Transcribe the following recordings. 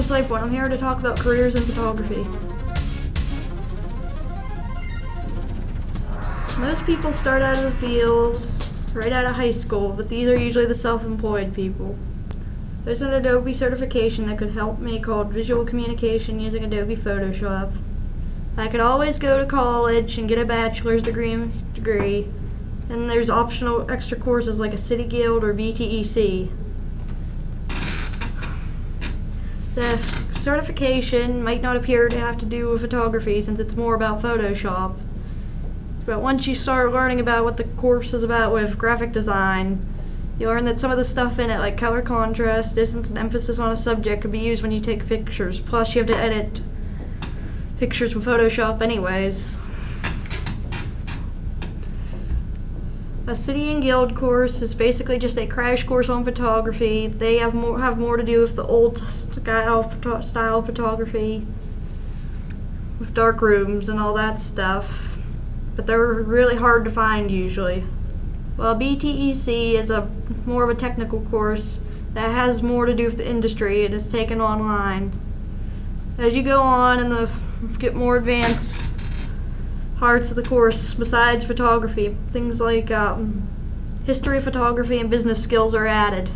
I'm Siple, and I'm here to talk about careers in photography. Most people start out of the field right out of high school, but these are usually the self-employed people. There's an Adobe certification that could help me called Visual Communication using Adobe Photoshop. I could always go to college and get a bachelor's degree, and there's optional extra courses like a City Guild or BTEC. The certification might not appear to have to do with photography since it's more about Photoshop. But once you start learning about what the course is about with graphic design, you learn that some of the stuff in it, like color contrast, distance, and emphasis on a subject, could be used when you take pictures. Plus, you have to edit pictures with Photoshop anyways. A City and Guild course is basically just a crash course on photography. They have more to do with the old style photography, with dark rooms and all that stuff. But they're really hard to find usually. Well, BTEC is more of a technical course that has more to do with the industry. It is taken online. As you go on and get more advanced parts of the course besides photography, things like history of photography and business skills are added.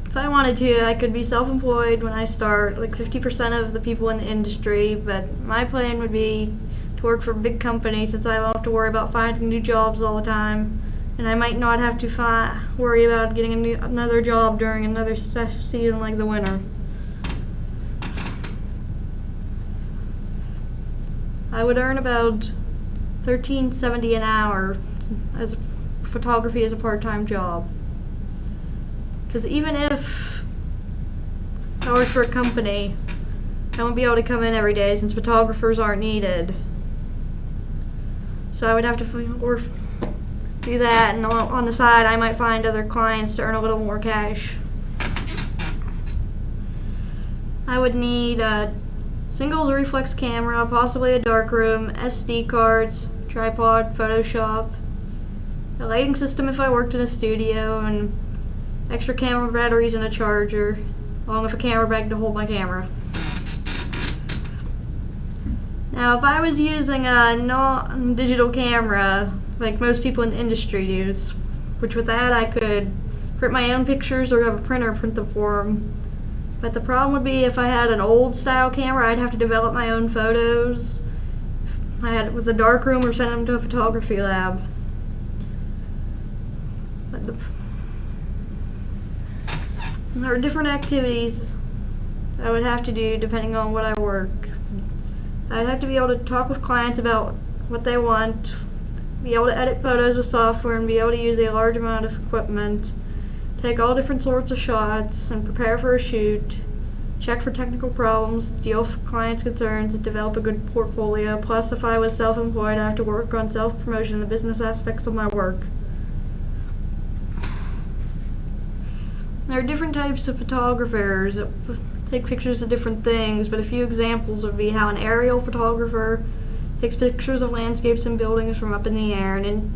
If I wanted to, I could be self-employed when I start, like 50% of the people in the industry, but my plan would be to work for a big company since I don't have to worry about finding new jobs all the time, and I might not have to worry about getting another job during another season like the winter. I would earn about $13.70 an hour as photography as a part-time job. Because even if I worked for a company, I wouldn't be able to come in every day since photographers aren't needed. So I would have to do that, and on the side I might find other clients to earn a little more cash. I would need a singles reflex camera, possibly a darkroom, SD cards, tripod, Photoshop, a lighting system if I worked in a studio, and extra camera batteries and a charger, along with a camera bag to hold my camera. Now, if I was using a non-digital camera, like most people in the industry use, which with that I could print my own pictures or have a printer print them for them. But the problem would be if I had an old style camera, I'd have to develop my own photos. I had it with a darkroom or send them to a photography lab. There are different activities I would have to do depending on what I work. I'd have to be able to talk with clients about what they want, be able to edit photos with software, and be able to use a large amount of equipment, take all different sorts of shots, and prepare for a shoot, check for technical problems, deal with clients' concerns, and develop a good portfolio. Plus, if I was self-employed, I have to work on self-promotion and the business aspects of my work. There are different types of photographers that take pictures of different things, but a few examples would be how an aerial photographer takes pictures of landscapes and buildings from up in the air, and an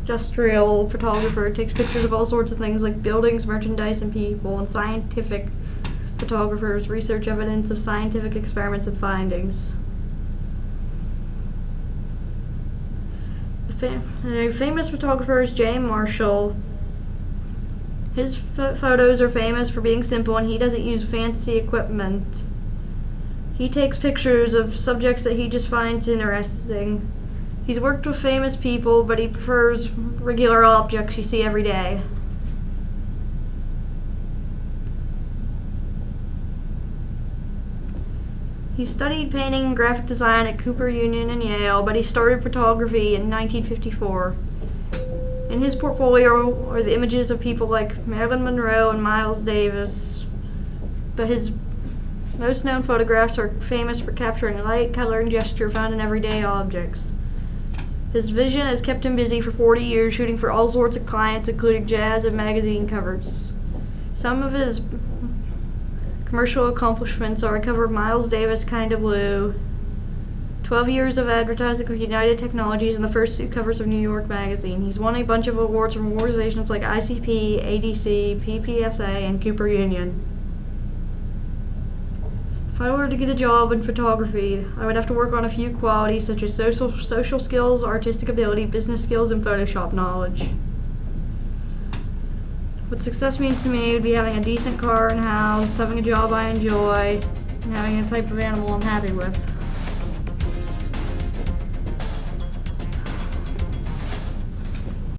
industrial photographer takes pictures of all sorts of things like buildings, merchandise, and people, and scientific photographers research evidence of scientific experiments and findings. A famous photographer is J. Marshall. His photos are famous for being simple, and he doesn't use fancy equipment. He takes pictures of subjects that he just finds interesting. He's worked with famous people, but he prefers regular objects you see every day. He studied painting and graphic design at Cooper Union and Yale, but he started photography in 1954. In his portfolio are the images of people like Marilyn Monroe and Miles Davis, but his most known photographs are famous for capturing light, color, and gesture found in everyday objects. His vision has kept him busy for 40 years, shooting for all sorts of clients, including jazz and magazine covers. Some of his commercial accomplishments are a cover of Miles Davis' Kinda Blue, 12 years of advertising with United Technologies and the first 2 covers of New York Magazine. He's won a bunch of awards from organizations like ICP, ADC, PPSA, and Cooper Union. If I were to get a job in photography, I would have to work on a few qualities such as social skills, artistic ability, business skills, and Photoshop knowledge. What success means to me would be having a decent car and house, having a job I enjoy, and having a type of animal I'm happy with.